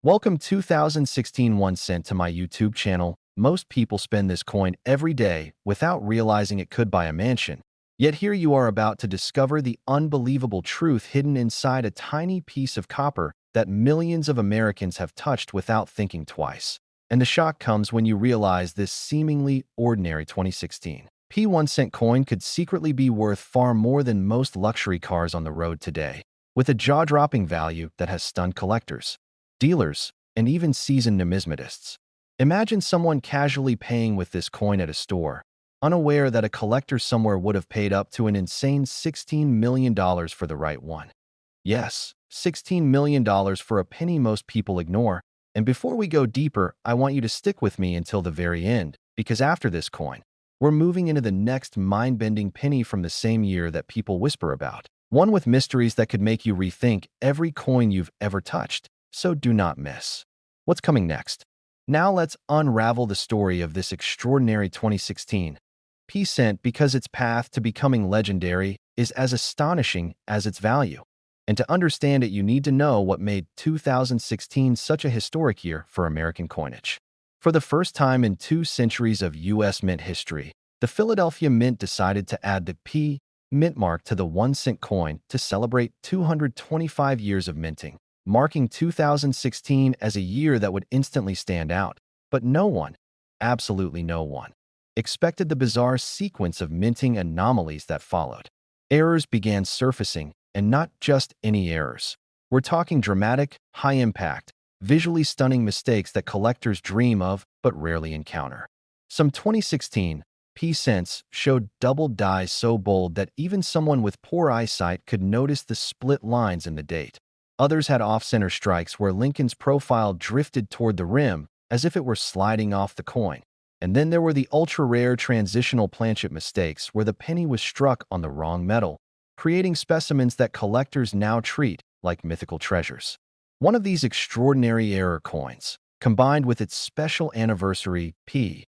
Welcome 2016 1 cent to my YouTube channel. Most people spend this coin every day without realizing it could buy a mansion. Yet here you are about to discover the unbelievable truth hidden inside a tiny piece of copper that millions of Americans have touched without thinking twice. And the shock comes when you realize this seemingly ordinary 2016 1 cent coin could secretly be worth far more than most luxury cars on the road today, with a jaw-dropping value that has stunned collectors, dealers, and even seasoned numismatists. Imagine someone casually paying with this coin at a store, unaware that a collector somewhere would have paid up to an insane $16 million for the right one. Yes, $16 million for a penny most people ignore. And before we go deeper, I want you to stick with me until the very end, because after this coin, we're moving into the next mind-bending penny from the same year that people whisper about. One with mysteries that could make you rethink every coin you've ever touched. So do not miss what's coming next. Now let's unravel the story of this extraordinary 2016 cent, because its path to becoming legendary is as astonishing as its value. And to understand it, you need to know what made 2016 such a historic year for American coinage. For the first time in 2 centuries of U.S. mint history, the Philadelphia Mint decided to add the P mint mark to the 1 cent coin to celebrate 225 years of minting, marking 2016 as a year that would instantly stand out. But no one, absolutely no one, expected the bizarre sequence of minting anomalies that followed. Errors began surfacing, and not just any errors. We're talking dramatic, high-impact, visually stunning mistakes that collectors dream of but rarely encounter. Some 2016 cents showed double dies so bold that even someone with poor eyesight could notice the split lines in the date. Others had off-center strikes where Lincoln's profile drifted toward the rim as if it were sliding off the coin. And then there were the ultra-rare transitional planchet mistakes where the penny was struck on the wrong metal, creating specimens that collectors now treat like mythical treasures. One of these extraordinary error coins, combined with its special anniversary P,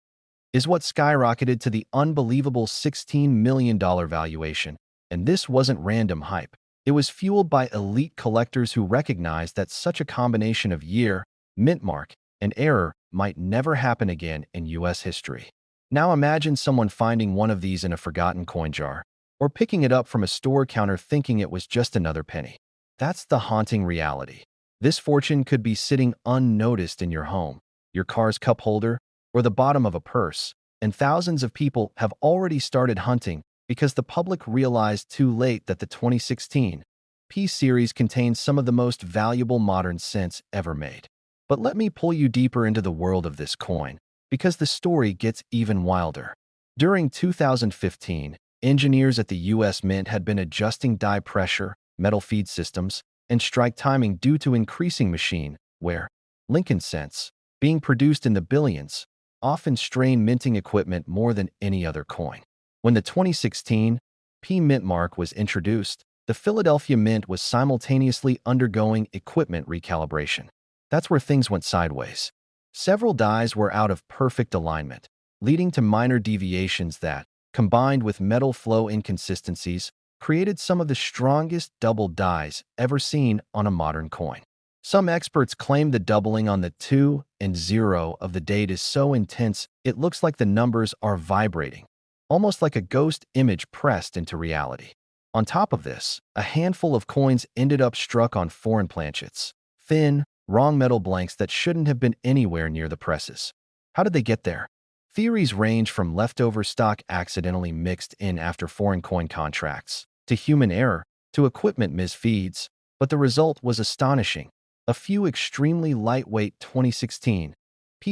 is what skyrocketed to the unbelievable $16 million valuation. And this wasn't random hype. It was fueled by elite collectors who recognized that such a combination of year, mint mark, and error might never happen again in U.S. history. Now imagine someone finding one of these in a forgotten coin jar, or picking it up from a store counter thinking it was just another penny. That's the haunting reality. This fortune could be sitting unnoticed in your home, your car's cup holder, or the bottom of a purse, and thousands of people have already started hunting because the public realized too late that the 2016 P series contains some of the most valuable modern cents ever made. But let me pull you deeper into the world of this coin, because the story gets even wilder. During 2015, engineers at the U.S. Mint had been adjusting die pressure, metal feed systems, and strike timing due to increasing machine wear. Lincoln cents, being produced in the billions, often strain minting equipment more than any other coin. When the 2016 P mint mark was introduced, the Philadelphia Mint was simultaneously undergoing equipment recalibration. That's where things went sideways. Several dies were out of perfect alignment, leading to minor deviations that, combined with metal flow inconsistencies, created some of the strongest double dies ever seen on a modern coin. Some experts claim the doubling on the 2 and 0 of the date is so intense it looks like the numbers are vibrating, almost like a ghost image pressed into reality. On top of this, a handful of coins ended up struck on foreign planchets, thin, wrong metal blanks that shouldn't have been anywhere near the presses. How did they get there? Theories range from leftover stock accidentally mixed in after foreign coin contracts, to human error, to equipment misfeeds, but the result was astonishing. A few extremely lightweight 2016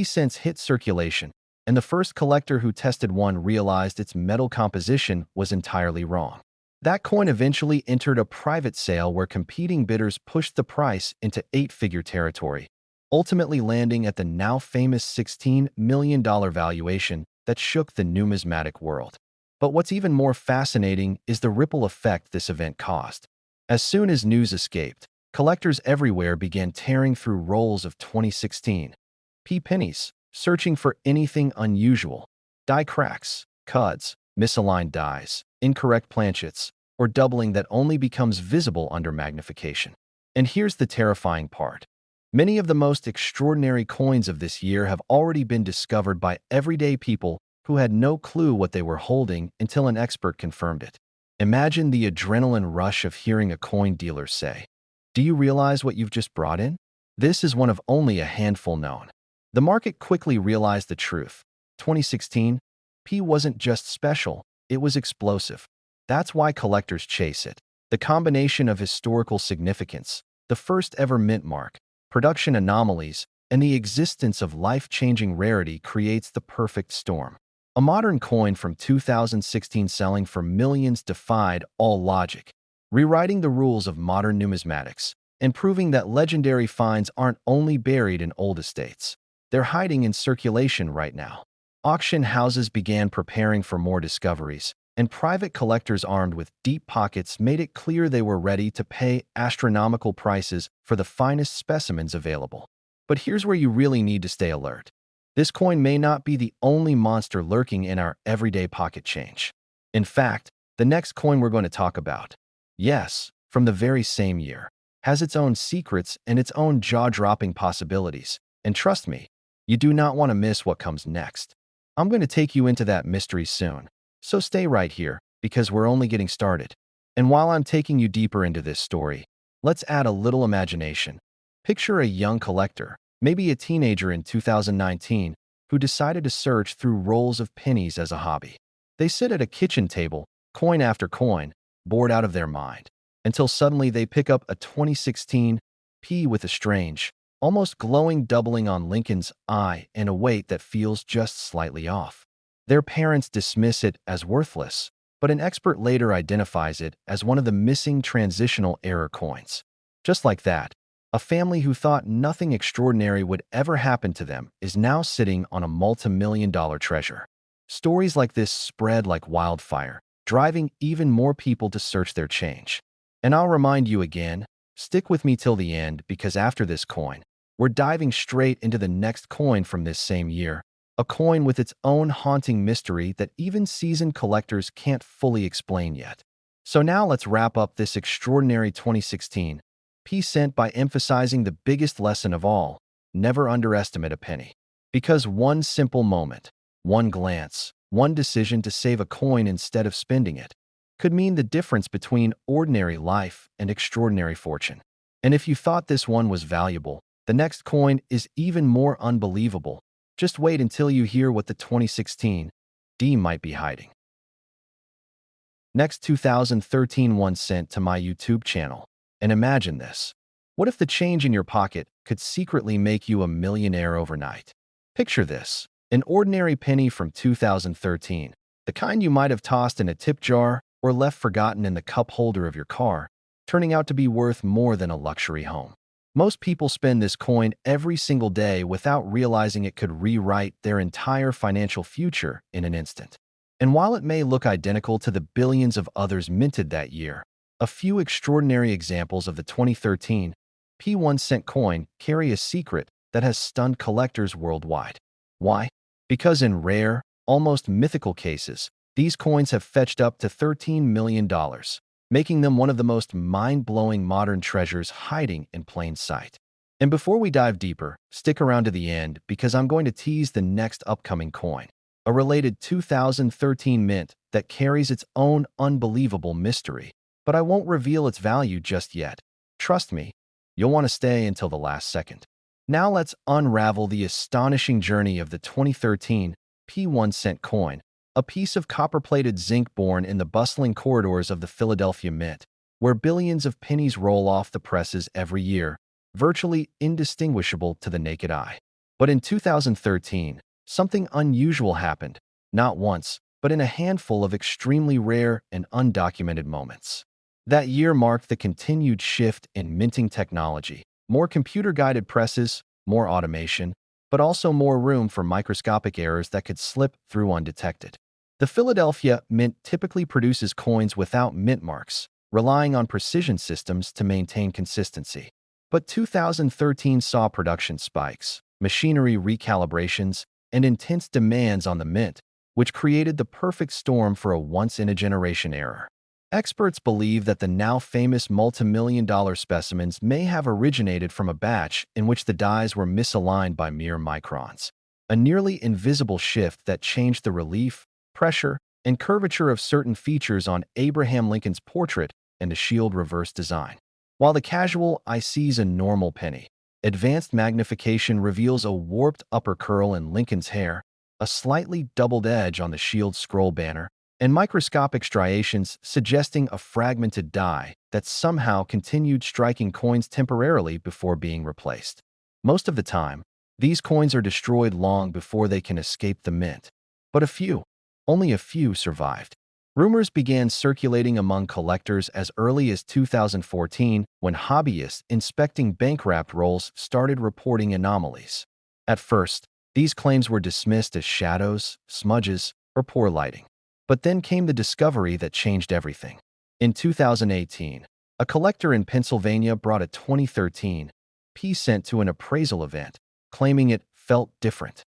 cents hit circulation, and the first collector who tested one realized its metal composition was entirely wrong. That coin eventually entered a private sale where competing bidders pushed the price into 8-figure territory, ultimately landing at the now famous $16 million valuation that shook the numismatic world. But what's even more fascinating is the ripple effect this event caused. As soon as news escaped, collectors everywhere began tearing through rolls of 2016 pennies, searching for anything unusual: die cracks, cuds, misaligned dies, incorrect planchets, or doubling that only becomes visible under magnification. And here's the terrifying part. Many of the most extraordinary coins of this year have already been discovered by everyday people who had no clue what they were holding until an expert confirmed it. Imagine the adrenaline rush of hearing a coin dealer say, "Do you realize what you've just brought in? This is one of only a handful known." The market quickly realized the truth. 2016, P wasn't just special, it was explosive. That's why collectors chase it. The combination of historical significance, the first ever mint mark, production anomalies, and the existence of life-changing rarity creates the perfect storm. A modern coin from 2016 selling for millions defied all logic, rewriting the rules of modern numismatics and proving that legendary finds aren't only buried in old estates. They're hiding in circulation right now. Auction houses began preparing for more discoveries, and private collectors armed with deep pockets made it clear they were ready to pay astronomical prices for the finest specimens available. But here's where you really need to stay alert. This coin may not be the only monster lurking in our everyday pocket change. In fact, the next coin we're going to talk about, yes, from the very same year, has its own secrets and its own jaw-dropping possibilities. And trust me, you do not want to miss what comes next. I'm going to take you into that mystery soon. So stay right here, because we're only getting started. And while I'm taking you deeper into this story, let's add a little imagination. Picture a young collector, maybe a teenager in 2019, who decided to search through rolls of pennies as a hobby. They sit at a kitchen table, coin after coin, bored out of their mind, until suddenly they pick up a 2016 P with a strange, almost glowing doubling on Lincoln's eye and a weight that feels just slightly off. Their parents dismiss it as worthless, but an expert later identifies it as one of the missing transitional error coins. Just like that, a family who thought nothing extraordinary would ever happen to them is now sitting on a multi-million-dollar treasure. Stories like this spread like wildfire, driving even more people to search their change. And I'll remind you again, stick with me till the end because after this coin, we're diving straight into the next coin from this same year, a coin with its own haunting mystery that even seasoned collectors can't fully explain yet. So now let's wrap up this extraordinary 2016 P cent by emphasizing the biggest lesson of all: never underestimate a penny. Because one simple moment, one glance, one decision to save a coin instead of spending it could mean the difference between ordinary life and extraordinary fortune. And if you thought this one was valuable, the next coin is even more unbelievable. Just wait until you hear what the 2016 D might be hiding. Next, 2013 1 cent to my YouTube channel. And imagine this. What if the change in your pocket could secretly make you a millionaire overnight? Picture this. An ordinary penny from 2013, the kind you might have tossed in a tip jar or left forgotten in the cup holder of your car, turning out to be worth more than a luxury home. Most people spend this coin every single day without realizing it could rewrite their entire financial future in an instant. And while it may look identical to the billions of others minted that year, a few extraordinary examples of the 2013 P1 cent coin carry a secret that has stunned collectors worldwide. Why? Because in rare, almost mythical cases, these coins have fetched up to $13 million, making them one of the most mind-blowing modern treasures hiding in plain sight. And before we dive deeper, stick around to the end because I'm going to tease the next upcoming coin, a related 2013 mint that carries its own unbelievable mystery. But I won't reveal its value just yet. Trust me, you'll want to stay until the last second. Now let's unravel the astonishing journey of the 2013 P1 cent coin, a piece of copper-plated zinc born in the bustling corridors of the Philadelphia Mint, where billions of pennies roll off the presses every year, virtually indistinguishable to the naked eye. But in 2013, something unusual happened, not once, but in a handful of extremely rare and undocumented moments. That year marked the continued shift in minting technology, more computer-guided presses, more automation, but also more room for microscopic errors that could slip through undetected. The Philadelphia Mint typically produces coins without mint marks, relying on precision systems to maintain consistency. But 2013 saw production spikes, machinery recalibrations, and intense demands on the mint, which created the perfect storm for a once-in-a-generation error. Experts believe that the now famous multi-million-dollar specimens may have originated from a batch in which the dyes were misaligned by mere microns, a nearly invisible shift that changed the relief, pressure, and curvature of certain features on Abraham Lincoln's portrait and the shield reverse design. While the casual eye sees a normal penny, advanced magnification reveals a warped upper curl in Lincoln's hair, a slightly doubled edge on the shield scroll banner, and microscopic striations suggesting a fragmented die that somehow continued striking coins temporarily before being replaced. Most of the time, these coins are destroyed long before they can escape the mint. But only a few survived. Rumors began circulating among collectors as early as 2014 when hobbyists inspecting bank-wrapped rolls started reporting anomalies. At first, these claims were dismissed as shadows, smudges, or poor lighting. But then came the discovery that changed everything. In 2018, a collector in Pennsylvania brought a 2013 piece sent to an appraisal event, claiming it felt different.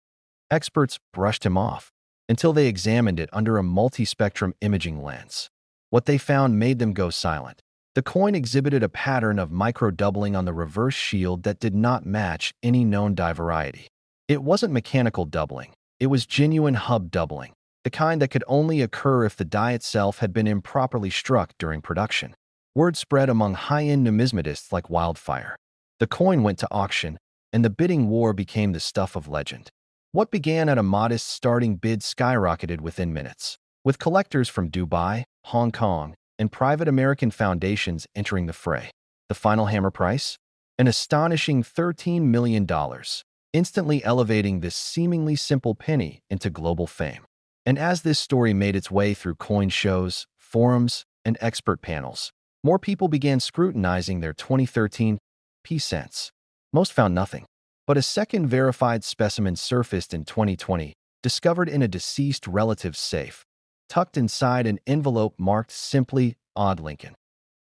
Experts brushed him off until they examined it under a multi-spectrum imaging lens. What they found made them go silent. The coin exhibited a pattern of micro-doubling on the reverse shield that did not match any known die variety. It wasn't mechanical doubling. It was genuine hub doubling, the kind that could only occur if the die itself had been improperly struck during production. Word spread among high-end numismatists like wildfire. The coin went to auction, and the bidding war became the stuff of legend. What began at a modest starting bid skyrocketed within minutes, with collectors from Dubai, Hong Kong, and private American foundations entering the fray. The final hammer price? An astonishing $13 million, instantly elevating this seemingly simple penny into global fame. And as this story made its way through coin shows, forums, and expert panels, more people began scrutinizing their 2013 p-cents. Most found nothing. But a second verified specimen surfaced in 2020, discovered in a deceased relative's safe, tucked inside an envelope marked simply Odd Lincoln.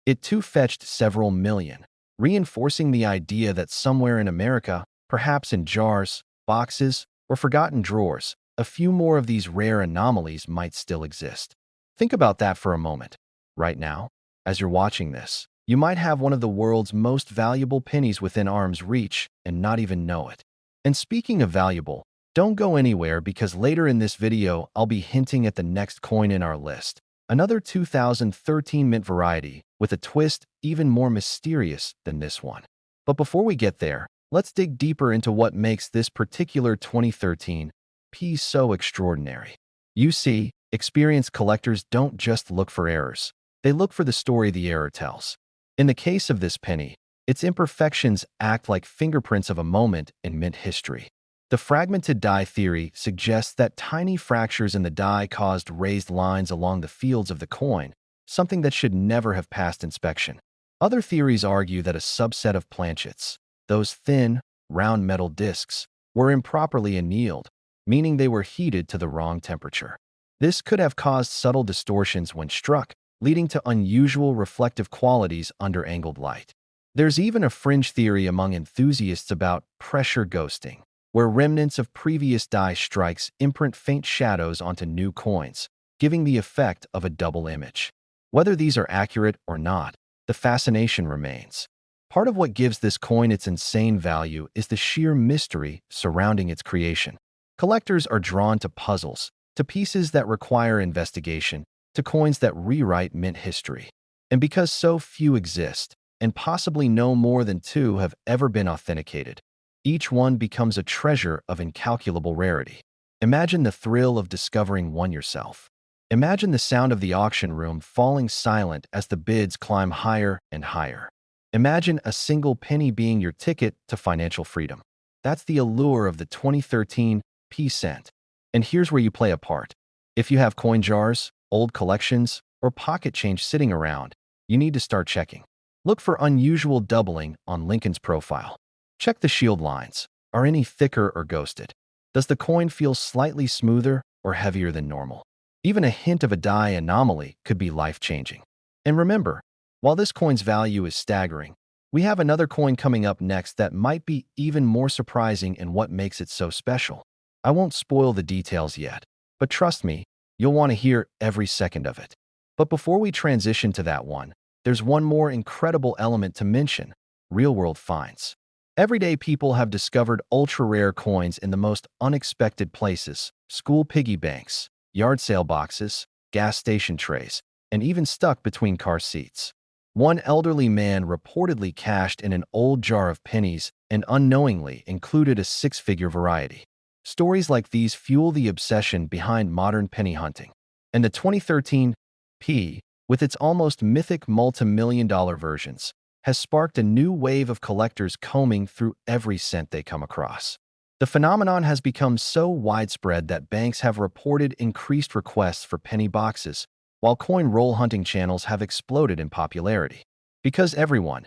It too fetched several million, reinforcing the idea that somewhere in America, perhaps in jars, boxes, or forgotten drawers, a few more of these rare anomalies might still exist. Think about that for a moment. Right now, as you're watching this, you might have one of the world's most valuable pennies within arm's reach and not even know it. And speaking of valuable, don't go anywhere because later in this video, I'll be hinting at the next coin in our list. Another 2013 mint variety with a twist even more mysterious than this one. But before we get there, let's dig deeper into what makes this particular 2013 piece so extraordinary. You see, experienced collectors don't just look for errors. They look for the story the error tells. In the case of this penny, its imperfections act like fingerprints of a moment in mint history. The fragmented die theory suggests that tiny fractures in the die caused raised lines along the fields of the coin, something that should never have passed inspection. Other theories argue that a subset of planchets, those thin, round metal discs, were improperly annealed, meaning they were heated to the wrong temperature. This could have caused subtle distortions when struck, leading to unusual reflective qualities under angled light. There's even a fringe theory among enthusiasts about pressure ghosting, where remnants of previous die strikes imprint faint shadows onto new coins, giving the effect of a double image. Whether these are accurate or not, the fascination remains. Part of what gives this coin its insane value is the sheer mystery surrounding its creation. Collectors are drawn to puzzles, to pieces that require investigation, to coins that rewrite mint history. And because so few exist, and possibly no more than two have ever been authenticated, each one becomes a treasure of incalculable rarity. Imagine the thrill of discovering one yourself. Imagine the sound of the auction room falling silent as the bids climb higher and higher. Imagine a single penny being your ticket to financial freedom. That's the allure of the 2013 p-cent. And here's where you play a part. If you have coin jars, old collections, or pocket change sitting around, you need to start checking. Look for unusual doubling on Lincoln's profile. Check the shield lines. Are any thicker or ghosted? Does the coin feel slightly smoother or heavier than normal? Even a hint of a die anomaly could be life-changing. And remember, while this coin's value is staggering, we have another coin coming up next that might be even more surprising in what makes it so special. I won't spoil the details yet, but trust me, you'll want to hear every second of it. But before we transition to that one, there's one more incredible element to mention: real-world finds. Everyday people have discovered ultra-rare coins in the most unexpected places: school piggy banks, yard sale boxes, gas station trays, and even stuck between car seats. One elderly man reportedly cashed in an old jar of pennies and unknowingly included a six-figure variety. Stories like these fuel the obsession behind modern penny hunting. And the 2013 P, with its almost mythic multi-million-dollar versions, has sparked a new wave of collectors combing through every cent they come across. The phenomenon has become so widespread that banks have reported increased requests for penny boxes, while coin roll hunting channels have exploded in popularity. Because everyone,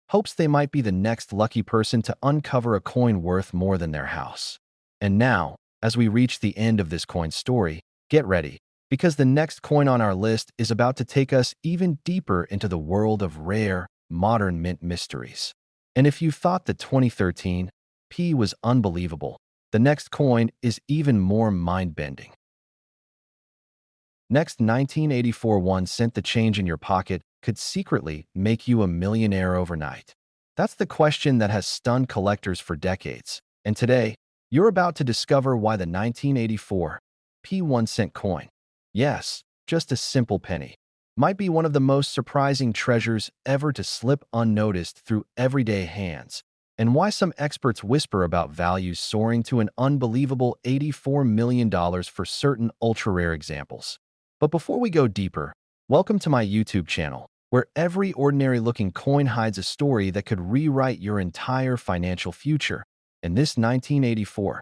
hopes they might be the next lucky person to uncover a coin worth more than their house. And now, as we reach the end of this coin story, get ready, because the next coin on our list is about to take us even deeper into the world of rare, modern mint mysteries. And if you thought the 2013 P was unbelievable, the next coin is even more mind-bending. Next, 1984 1 cent. The change in your pocket could secretly make you a millionaire overnight. That's the question that has stunned collectors for decades. And today, you're about to discover why the 1984 P 1 cent coin, yes, just a simple penny, might be one of the most surprising treasures ever to slip unnoticed through everyday hands, and why some experts whisper about values soaring to an unbelievable $84 million for certain ultra-rare examples. But before we go deeper, welcome to my YouTube channel, where every ordinary-looking coin hides a story that could rewrite your entire financial future. And this 1984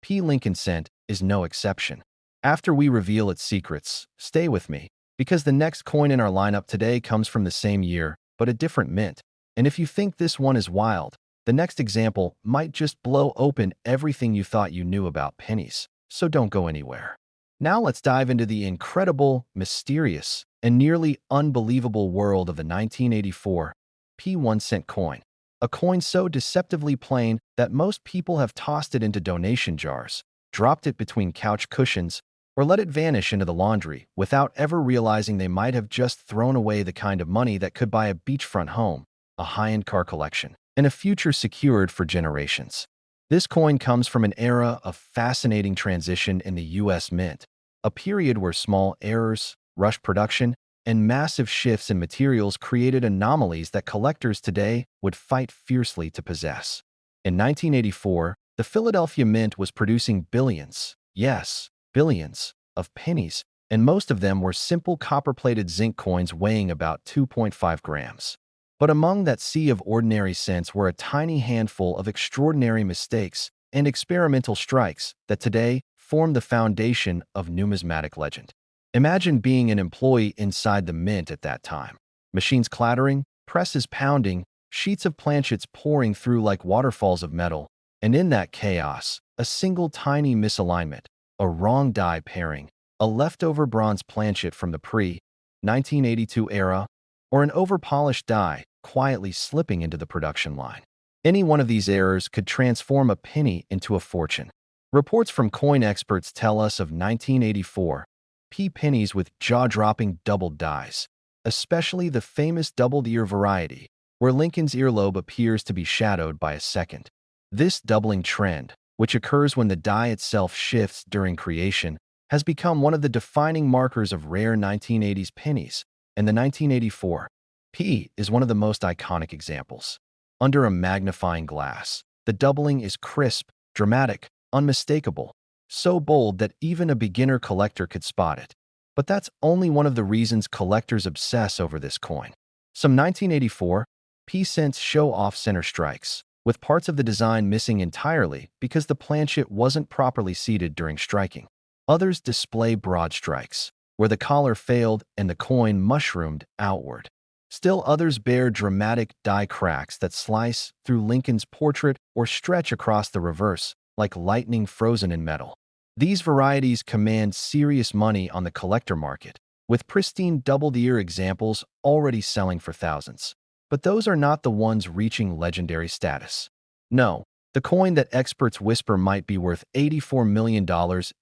P. Lincoln cent is no exception. After we reveal its secrets, stay with me, because the next coin in our lineup today comes from the same year, but a different mint. And if you think this one is wild, the next example might just blow open everything you thought you knew about pennies. So don't go anywhere. Now let's dive into the incredible, mysterious, and nearly unbelievable world of the 1984 P 1 cent coin. A coin so deceptively plain that most people have tossed it into donation jars, dropped it between couch cushions, or let it vanish into the laundry without ever realizing they might have just thrown away the kind of money that could buy a beachfront home, a high-end car collection, and a future secured for generations. This coin comes from an era of fascinating transition in the U.S. Mint, a period where small errors, rushed production, and massive shifts in materials created anomalies that collectors today would fight fiercely to possess. In 1984, the Philadelphia Mint was producing billions, yes, billions, of pennies, and most of them were simple copper-plated zinc coins weighing about 2.5 grams. But among that sea of ordinary cents were a tiny handful of extraordinary mistakes and experimental strikes that today form the foundation of numismatic legend. Imagine being an employee inside the mint at that time. Machines clattering, presses pounding, sheets of planchets pouring through like waterfalls of metal, and in that chaos, a single tiny misalignment, a wrong die pairing, a leftover bronze planchet from the pre-1982 era, or an overpolished die quietly slipping into the production line. Any one of these errors could transform a penny into a fortune. Reports from coin experts tell us of 1984 P pennies with jaw-dropping doubled dies, especially the famous doubled ear variety, where Lincoln's earlobe appears to be shadowed by a second. This doubling trend, which occurs when the die itself shifts during creation, has become one of the defining markers of rare 1980s pennies, and the 1984 P is one of the most iconic examples. Under a magnifying glass, the doubling is crisp, dramatic, unmistakable, so bold that even a beginner collector could spot it. But that's only one of the reasons collectors obsess over this coin. Some 1984 P cents show off center strikes, with parts of the design missing entirely because the planchet wasn't properly seated during striking. Others display broad strikes, where the collar failed and the coin mushroomed outward. Still others bear dramatic die cracks that slice through Lincoln's portrait or stretch across the reverse, like lightning frozen in metal. These varieties command serious money on the collector market, with pristine double-ear examples already selling for thousands. But those are not the ones reaching legendary status. No, the coin that experts whisper might be worth $84 million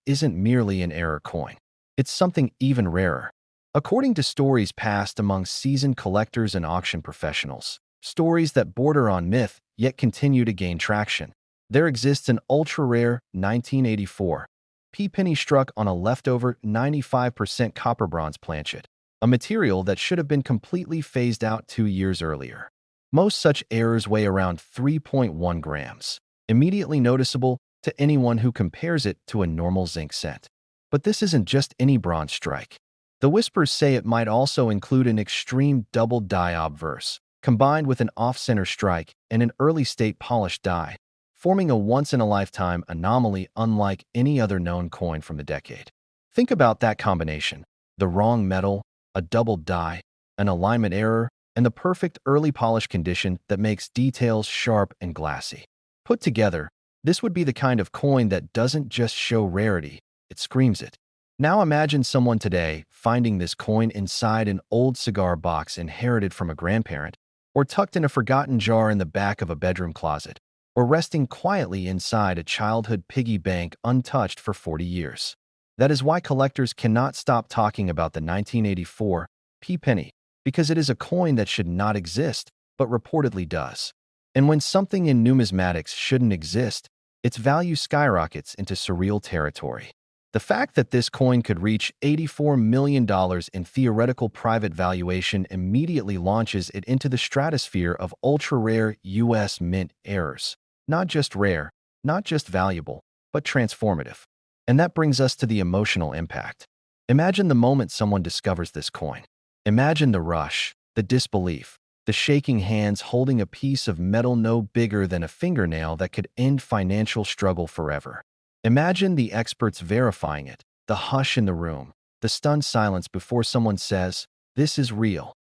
isn't merely an error coin. It's something even rarer. According to stories passed among seasoned collectors and auction professionals, stories that border on myth yet continue to gain traction, there exists an ultra-rare 1984 pea penny struck on a leftover 95% copper bronze planchet, a material that should have been completely phased out 2 years earlier. Most such errors weigh around 3.1 grams, immediately noticeable to anyone who compares it to a normal zinc cent. But this isn't just any bronze strike. The whispers say it might also include an extreme double die obverse, combined with an off-center strike and an early-state polished die, forming a once-in-a-lifetime anomaly unlike any other known coin from the decade. Think about that combination: the wrong metal, a double die, an alignment error, and the perfect early polish condition that makes details sharp and glassy. Put together, this would be the kind of coin that doesn't just show rarity, it screams it. Now imagine someone today finding this coin inside an old cigar box inherited from a grandparent, or tucked in a forgotten jar in the back of a bedroom closet, or resting quietly inside a childhood piggy bank untouched for 40 years. That is why collectors cannot stop talking about the 1984 pea penny, because it is a coin that should not exist, but reportedly does. And when something in numismatics shouldn't exist, its value skyrockets into surreal territory. The fact that this coin could reach $84 million in theoretical private valuation immediately launches it into the stratosphere of ultra-rare U.S. mint errors. Not just rare, not just valuable, but transformative. And that brings us to the emotional impact. Imagine the moment someone discovers this coin. Imagine the rush, the disbelief, the shaking hands holding a piece of metal no bigger than a fingernail that could end financial struggle forever. Imagine the experts verifying it, the hush in the room, the stunned silence before someone says, "This is real."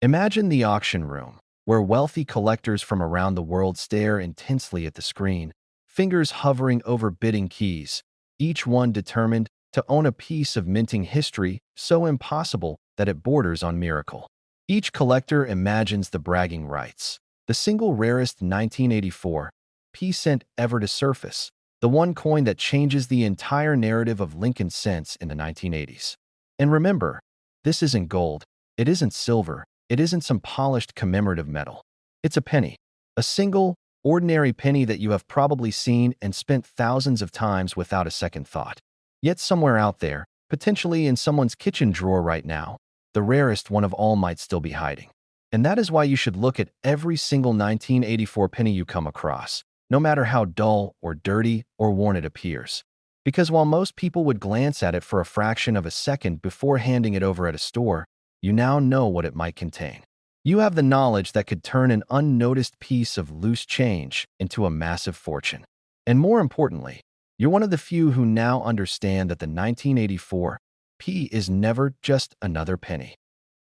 Imagine the auction room, where wealthy collectors from around the world stare intensely at the screen, fingers hovering over bidding keys, each one determined to own a piece of minting history so impossible that it borders on miracle. Each collector imagines the bragging rights, the single rarest 1984 pea cent ever to surface, the one coin that changes the entire narrative of Lincoln cents in the 1980s. And remember, this isn't gold, it isn't silver, it isn't some polished commemorative metal. It's a penny, a single, ordinary penny that you have probably seen and spent thousands of times without a second thought. Yet somewhere out there, potentially in someone's kitchen drawer right now, the rarest one of all might still be hiding. And that is why you should look at every single 1984 penny you come across, no matter how dull or dirty or worn it appears. Because while most people would glance at it for a fraction of a second before handing it over at a store, you now know what it might contain. You have the knowledge that could turn an unnoticed piece of loose change into a massive fortune. And more importantly, you're one of the few who now understand that the 1984 P is never just another penny.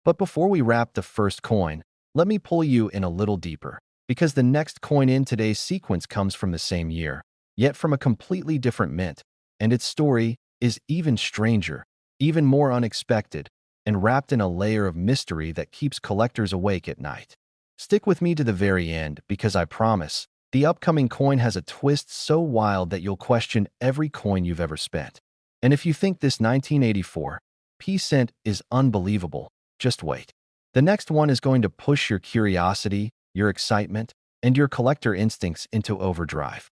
But before we wrap the first coin, let me pull you in a little deeper, because the next coin in today's sequence comes from the same year, yet from a completely different mint, and its story is even stranger, even more unexpected, and wrapped in a layer of mystery that keeps collectors awake at night. Stick with me to the very end, because I promise, the upcoming coin has a twist so wild that you'll question every coin you've ever spent. And if you think this 1984 pea cent is unbelievable, just wait. The next one is going to push your curiosity, your excitement, and your collector instincts into overdrive.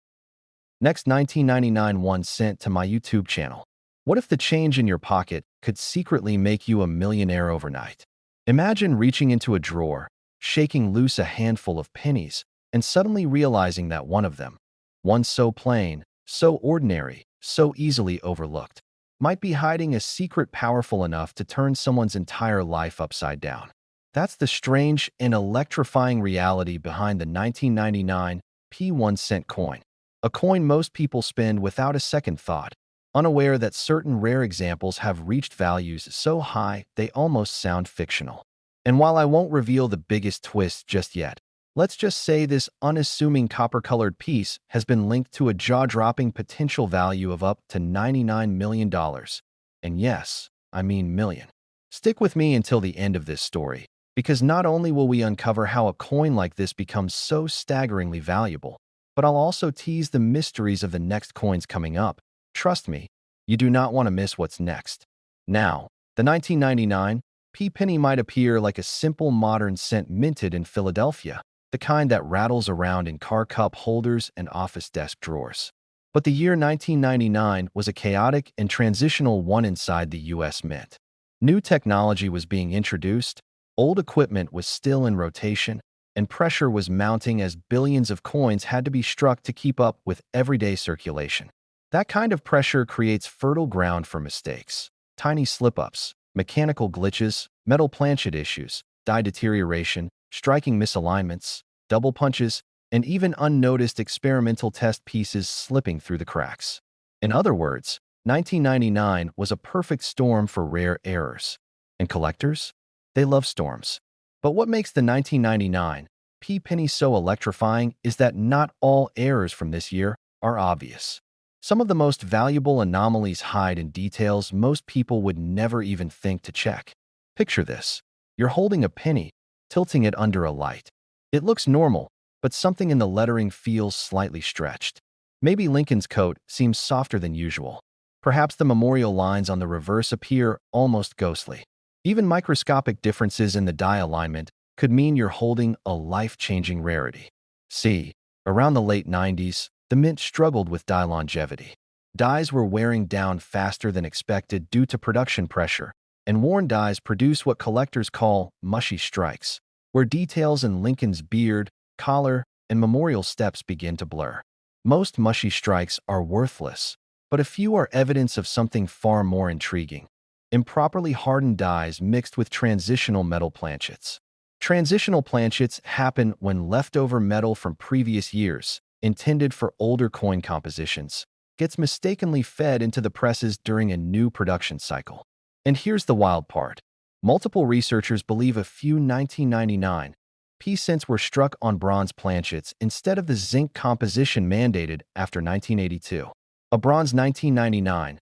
Next, 1999 1 cent to my YouTube channel. What if the change in your pocket could secretly make you a millionaire overnight? Imagine reaching into a drawer, shaking loose a handful of pennies, and suddenly realizing that one of them, one so plain, so ordinary, so easily overlooked, might be hiding a secret powerful enough to turn someone's entire life upside down. That's the strange and electrifying reality behind the 1999 P1 cent coin, a coin most people spend without a second thought, unaware that certain rare examples have reached values so high they almost sound fictional. And while I won't reveal the biggest twist just yet, let's just say this unassuming copper-colored piece has been linked to a jaw-dropping potential value of up to $99 million. And yes, I mean million. Stick with me until the end of this story, because not only will we uncover how a coin like this becomes so staggeringly valuable, but I'll also tease the mysteries of the next coins coming up. Trust me, you do not want to miss what's next. Now, the 1999 Penny might appear like a simple modern scent minted in Philadelphia, the kind that rattles around in car cup holders and office desk drawers. But the year 1999 was a chaotic and transitional one inside the U.S. Mint. New technology was being introduced, old equipment was still in rotation, and pressure was mounting as billions of coins had to be struck to keep up with everyday circulation. That kind of pressure creates fertile ground for mistakes. Tiny slip-ups, mechanical glitches, metal planchet issues, die deterioration, striking misalignments, double punches, and even unnoticed experimental test pieces slipping through the cracks. In other words, 1999 was a perfect storm for rare errors. And collectors? They love storms. But what makes the 1999 penny so electrifying is that not all errors from this year are obvious. Some of the most valuable anomalies hide in details most people would never even think to check. Picture this. You're holding a penny, tilting it under a light. It looks normal, but something in the lettering feels slightly stretched. Maybe Lincoln's coat seems softer than usual. Perhaps the memorial lines on the reverse appear almost ghostly. Even microscopic differences in the die alignment could mean you're holding a life-changing rarity. See, around the late 90s, the Mint struggled with die longevity. Dies were wearing down faster than expected due to production pressure, and worn dies produce what collectors call mushy strikes, where details in Lincoln's beard, collar, and memorial steps begin to blur. Most mushy strikes are worthless, but a few are evidence of something far more intriguing: improperly hardened dies mixed with transitional metal planchets. Transitional planchets happen when leftover metal from previous years, intended for older coin compositions, gets mistakenly fed into the presses during a new production cycle. And here's the wild part. Multiple researchers believe a few 1999 cents were struck on bronze planchets instead of the zinc composition mandated after 1982. A bronze 1999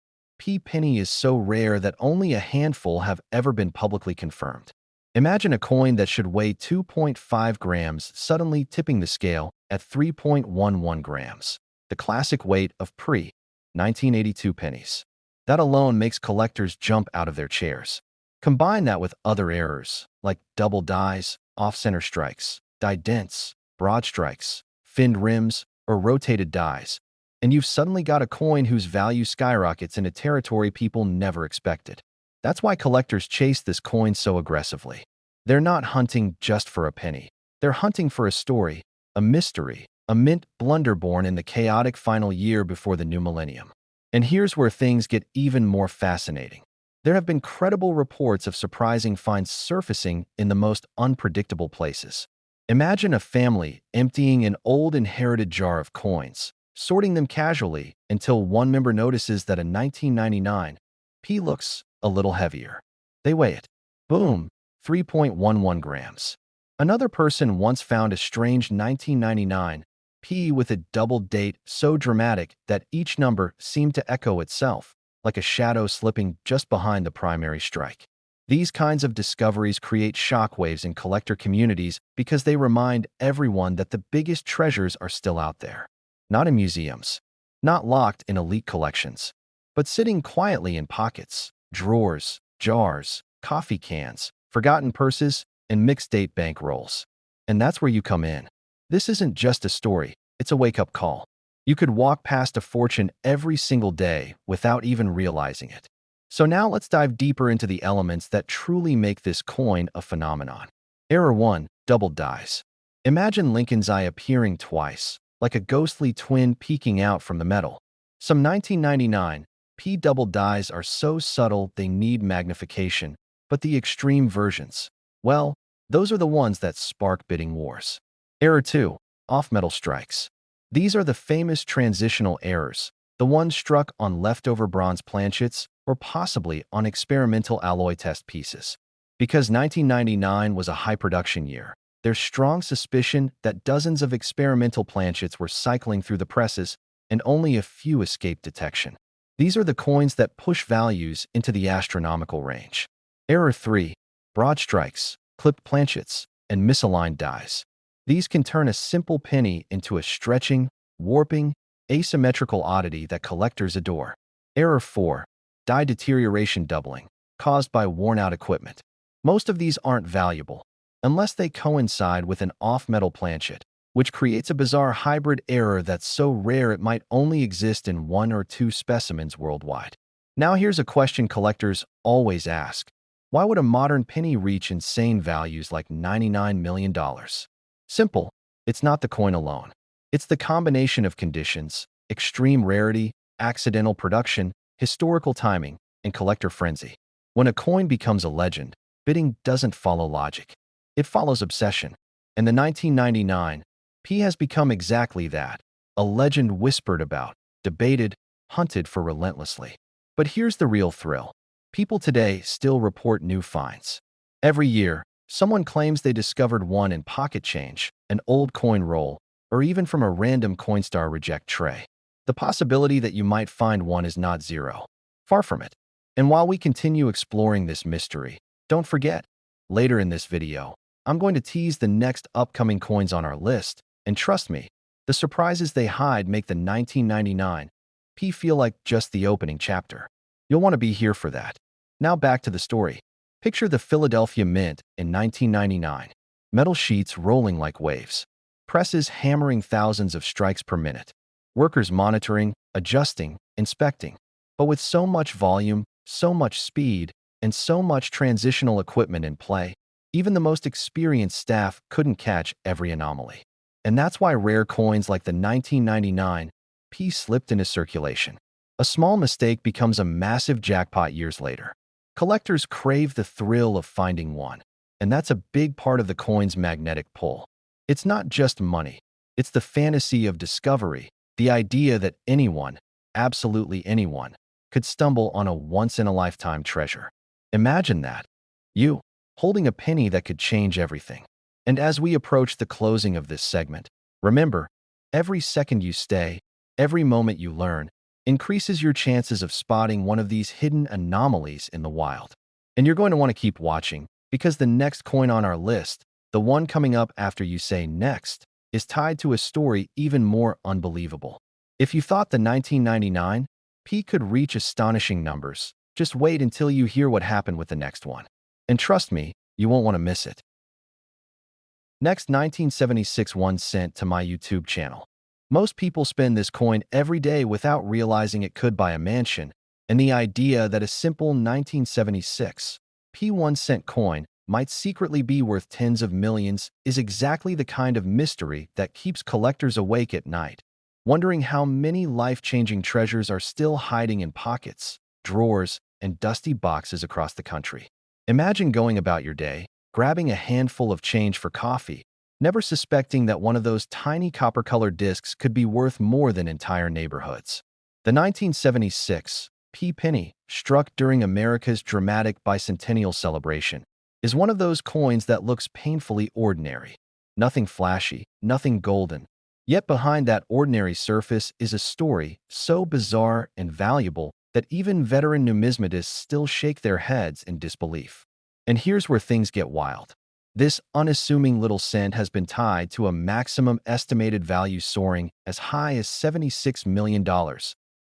penny is so rare that only a handful have ever been publicly confirmed. Imagine a coin that should weigh 2.5 grams suddenly tipping the scale at 3.11 grams, the classic weight of pre-1982 pennies. That alone makes collectors jump out of their chairs. Combine that with other errors, like double dies, off-center strikes, die dents, broad strikes, finned rims, or rotated dies, and you've suddenly got a coin whose value skyrockets in a territory people never expected. That's why collectors chase this coin so aggressively. They're not hunting just for a penny. They're hunting for a story, a mystery, a mint blunder born in the chaotic final year before the new millennium. And here's where things get even more fascinating. There have been credible reports of surprising finds surfacing in the most unpredictable places. Imagine a family emptying an old inherited jar of coins, sorting them casually until one member notices that a 1999 looks a little heavier. They weigh it. Boom, 3.11 grams. Another person once found a strange 1999 with a double date so dramatic that each number seemed to echo itself, like a shadow slipping just behind the primary strike. These kinds of discoveries create shockwaves in collector communities because they remind everyone that the biggest treasures are still out there. Not in museums, not locked in elite collections, but sitting quietly in pockets, drawers, jars, coffee cans, forgotten purses, and mixed-date bank rolls. And that's where you come in. This isn't just a story, it's a wake-up call. You could walk past a fortune every single day without even realizing it. So now let's dive deeper into the elements that truly make this coin a phenomenon. Error 1. Doubled dies. Imagine Lincoln's eye appearing twice, like a ghostly twin peeking out from the metal. Some 1999 double dies are so subtle they need magnification, but the extreme versions, well, those are the ones that spark bidding wars. Error 2. Off-metal strikes. These are the famous transitional errors, the ones struck on leftover bronze planchets or possibly on experimental alloy test pieces. Because 1999 was a high-production year, there's strong suspicion that dozens of experimental planchets were cycling through the presses and only a few escaped detection. These are the coins that push values into the astronomical range. Error 3. Broad strikes, clipped planchets, and misaligned dies. These can turn a simple penny into a stretching, warping, asymmetrical oddity that collectors adore. Error 4. Die deterioration doubling, caused by worn-out equipment. Most of these aren't valuable, unless they coincide with an off-metal planchet, which creates a bizarre hybrid error that's so rare it might only exist in 1 or 2 specimens worldwide. Now here's a question collectors always ask. Why would a modern penny reach insane values like $99 million? Simple. It's not the coin alone. It's the combination of conditions: extreme rarity, accidental production, historical timing, and collector frenzy. When a coin becomes a legend, bidding doesn't follow logic. It follows obsession. And the 1999 P has become exactly that, a legend whispered about, debated, hunted for relentlessly. But here's the real thrill. People today still report new finds. Every year, someone claims they discovered one in pocket change, an old coin roll, or even from a random Coinstar reject tray. The possibility that you might find one is not zero. Far from it. And while we continue exploring this mystery, don't forget, later in this video, I'm going to tease the next upcoming coins on our list, and trust me, the surprises they hide make the 1999 P feel like just the opening chapter. You'll want to be here for that. Now back to the story. Picture the Philadelphia Mint in 1999. Metal sheets rolling like waves. Presses hammering thousands of strikes per minute. Workers monitoring, adjusting, inspecting. But with so much volume, so much speed, and so much transitional equipment in play, even the most experienced staff couldn't catch every anomaly. And that's why rare coins like the 1999 P slipped into circulation. A small mistake becomes a massive jackpot years later. Collectors crave the thrill of finding one, and that's a big part of the coin's magnetic pull. It's not just money. It's the fantasy of discovery, the idea that anyone, absolutely anyone, could stumble on a once-in-a-lifetime treasure. Imagine that. You, holding a penny that could change everything. And as we approach the closing of this segment, remember, every second you stay, every moment you learn, increases your chances of spotting one of these hidden anomalies in the wild. And you're going to want to keep watching, because the next coin on our list, the one coming up after you say next, is tied to a story even more unbelievable. If you thought the 1999 P could reach astonishing numbers, just wait until you hear what happened with the next one. And trust me, you won't want to miss it. Next, 1976 1 cent to my YouTube channel. Most people spend this coin every day without realizing it could buy a mansion, and the idea that a simple 1976 P 1 cent coin might secretly be worth tens of millions is exactly the kind of mystery that keeps collectors awake at night, wondering how many life-changing treasures are still hiding in pockets, drawers, and dusty boxes across the country. Imagine going about your day, grabbing a handful of change for coffee, never suspecting that one of those tiny copper-colored discs could be worth more than entire neighborhoods. The 1976 P penny, struck during America's dramatic bicentennial celebration, is one of those coins that looks painfully ordinary. Nothing flashy, nothing golden. Yet behind that ordinary surface is a story so bizarre and valuable that even veteran numismatists still shake their heads in disbelief. And here's where things get wild. This unassuming little cent has been tied to a maximum estimated value soaring as high as $76 million,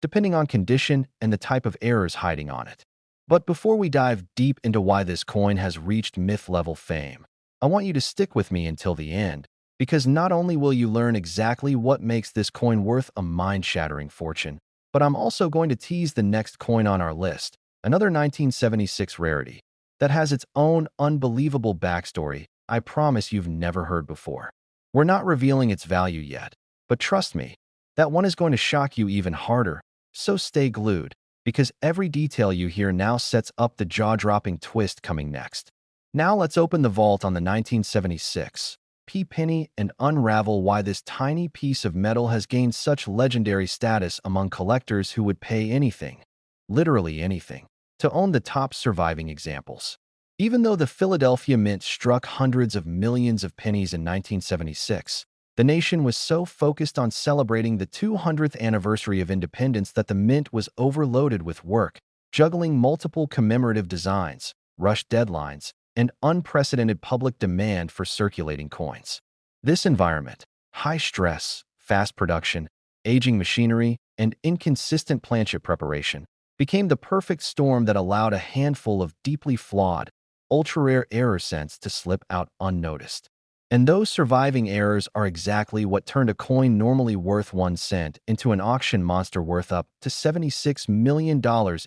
depending on condition and the type of errors hiding on it. But before we dive deep into why this coin has reached myth-level fame, I want you to stick with me until the end, because not only will you learn exactly what makes this coin worth a mind-shattering fortune, but I'm also going to tease the next coin on our list, another 1976 rarity, that has its own unbelievable backstory I promise you've never heard before. We're not revealing its value yet, but trust me, that one is going to shock you even harder, so stay glued, because every detail you hear now sets up the jaw-dropping twist coming next. Now let's open the vault on the 1976 P penny and unravel why this tiny piece of metal has gained such legendary status among collectors who would pay anything, literally anything, to own the top surviving examples. Even though the Philadelphia Mint struck hundreds of millions of pennies in 1976, the nation was so focused on celebrating the 200th anniversary of independence that the Mint was overloaded with work, juggling multiple commemorative designs, rushed deadlines, and unprecedented public demand for circulating coins. This environment, high stress, fast production, aging machinery, and inconsistent planchet preparation, became the perfect storm that allowed a handful of deeply flawed, ultra-rare error cents to slip out unnoticed. And those surviving errors are exactly what turned a coin normally worth 1 cent into an auction monster worth up to $76 million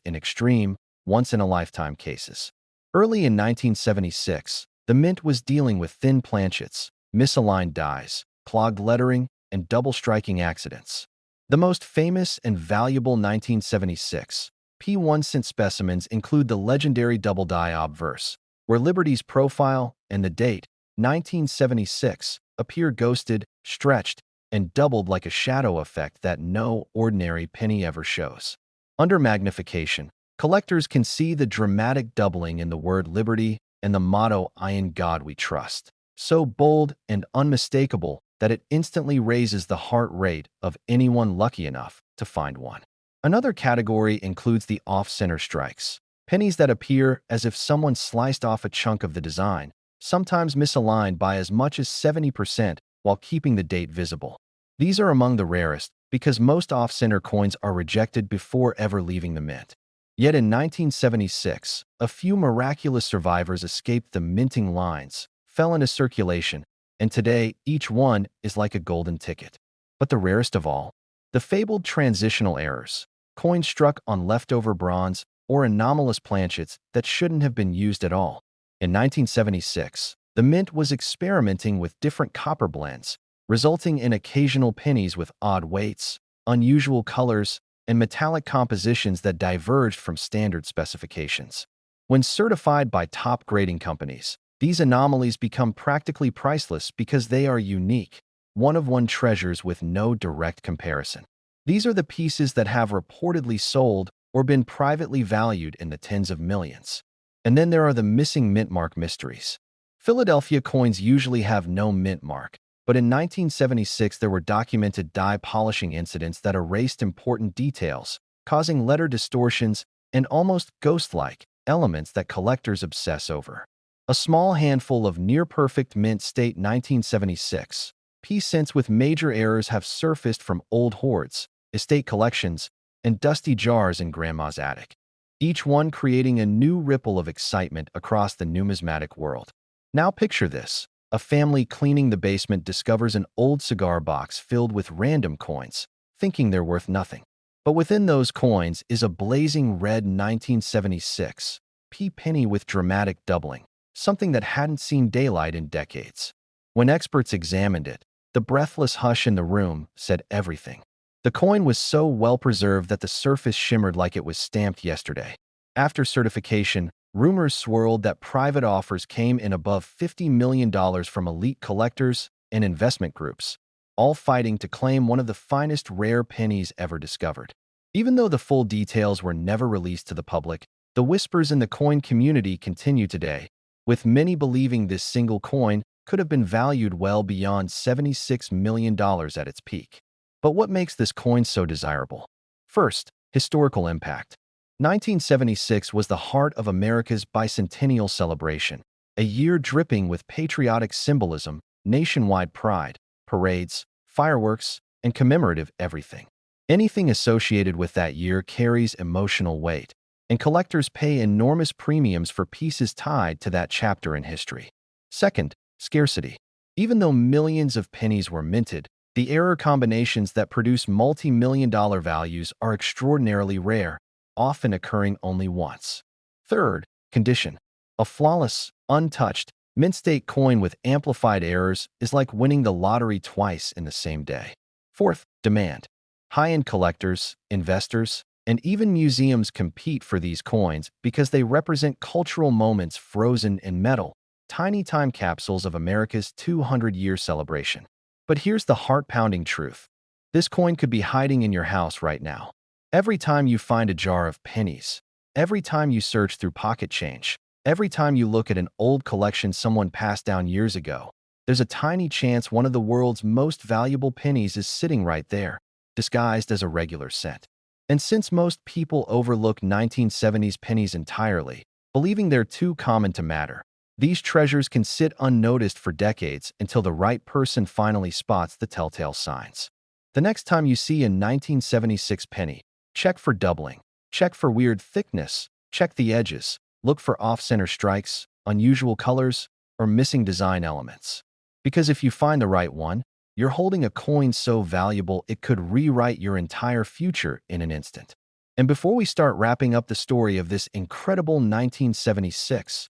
in extreme, once-in-a-lifetime cases. Early in 1976, the mint was dealing with thin planchets, misaligned dies, clogged lettering, and double-striking accidents. The most famous and valuable 1976 P1 cent specimens include the legendary double die obverse, where Liberty's profile and the date, 1976, appear ghosted, stretched, and doubled like a shadow effect that no ordinary penny ever shows. Under magnification, collectors can see the dramatic doubling in the word liberty and the motto, "In God We Trust," so bold and unmistakable that it instantly raises the heart rate of anyone lucky enough to find one. Another category includes the off-center strikes, pennies that appear as if someone sliced off a chunk of the design, sometimes misaligned by as much as 70% while keeping the date visible. These are among the rarest because most off-center coins are rejected before ever leaving the mint. Yet in 1976, a few miraculous survivors escaped the minting lines, fell into circulation, and today each one is like a golden ticket. But the rarest of all, the fabled transitional errors, coins struck on leftover bronze or anomalous planchets that shouldn't have been used at all. In 1976, the mint was experimenting with different copper blends, resulting in occasional pennies with odd weights, unusual colors, and metallic compositions that diverged from standard specifications. When certified by top grading companies, these anomalies become practically priceless because they are unique, one-of-one treasures with no direct comparison. These are the pieces that have reportedly sold or been privately valued in the tens of millions. And then there are the missing mint mark mysteries. Philadelphia coins usually have no mint mark, but in 1976 there were documented die polishing incidents that erased important details, causing letter distortions and almost ghost-like elements that collectors obsess over. A small handful of near-perfect mint state 1976 P-cents with major errors have surfaced from old hoards, estate collections, and dusty jars in Grandma's attic, each one creating a new ripple of excitement across the numismatic world. Now picture this. A family cleaning the basement discovers an old cigar box filled with random coins, thinking they're worth nothing. But within those coins is a blazing red 1976 P-penny with dramatic doubling, something that hadn't seen daylight in decades. When experts examined it, the breathless hush in the room said everything. The coin was so well preserved that the surface shimmered like it was stamped yesterday. After certification, rumors swirled that private offers came in above $50 million from elite collectors and investment groups, all fighting to claim one of the finest rare pennies ever discovered. Even though the full details were never released to the public, the whispers in the coin community continue today, with many believing this single coin could have been valued well beyond $76 million at its peak. But what makes this coin so desirable? First, historical impact. 1976 was the heart of America's bicentennial celebration, a year dripping with patriotic symbolism, nationwide pride, parades, fireworks, and commemorative everything. Anything associated with that year carries emotional weight, and collectors pay enormous premiums for pieces tied to that chapter in history. Second, scarcity. Even though millions of pennies were minted, the error combinations that produce multi-million-dollar values are extraordinarily rare, often occurring only once. Third, condition. A flawless, untouched, mint-state coin with amplified errors is like winning the lottery twice in the same day. Fourth, demand. High-end collectors, investors, and even museums compete for these coins because they represent cultural moments frozen in metal, tiny time capsules of America's 200-year celebration. But here's the heart-pounding truth. This coin could be hiding in your house right now. Every time you find a jar of pennies, every time you search through pocket change, every time you look at an old collection someone passed down years ago, there's a tiny chance one of the world's most valuable pennies is sitting right there, disguised as a regular cent. And since most people overlook 1970s pennies entirely, believing they're too common to matter, these treasures can sit unnoticed for decades until the right person finally spots the telltale signs. The next time you see a 1976 penny, check for doubling, check for weird thickness, check the edges, look for off-center strikes, unusual colors, or missing design elements. Because if you find the right one, you're holding a coin so valuable it could rewrite your entire future in an instant. And before we start wrapping up the story of this incredible 1976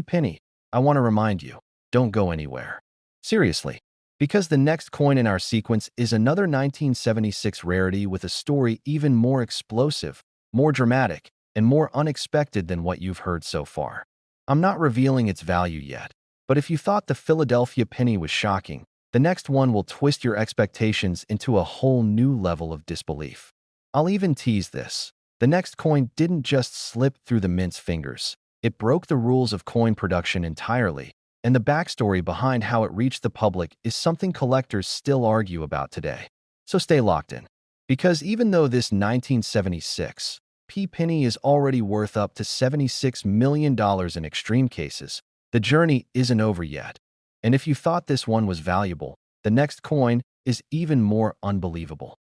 penny, I want to remind you, don't go anywhere. Seriously, because the next coin in our sequence is another 1976 rarity with a story even more explosive, more dramatic, and more unexpected than what you've heard so far. I'm not revealing its value yet, but if you thought the Philadelphia penny was shocking, the next one will twist your expectations into a whole new level of disbelief. I'll even tease this. The next coin didn't just slip through the mint's fingers. It broke the rules of coin production entirely, and the backstory behind how it reached the public is something collectors still argue about today. So stay locked in. Because even though this 1976 penny is already worth up to $76 million in extreme cases, the journey isn't over yet. And if you thought this one was valuable, the next coin is even more unbelievable.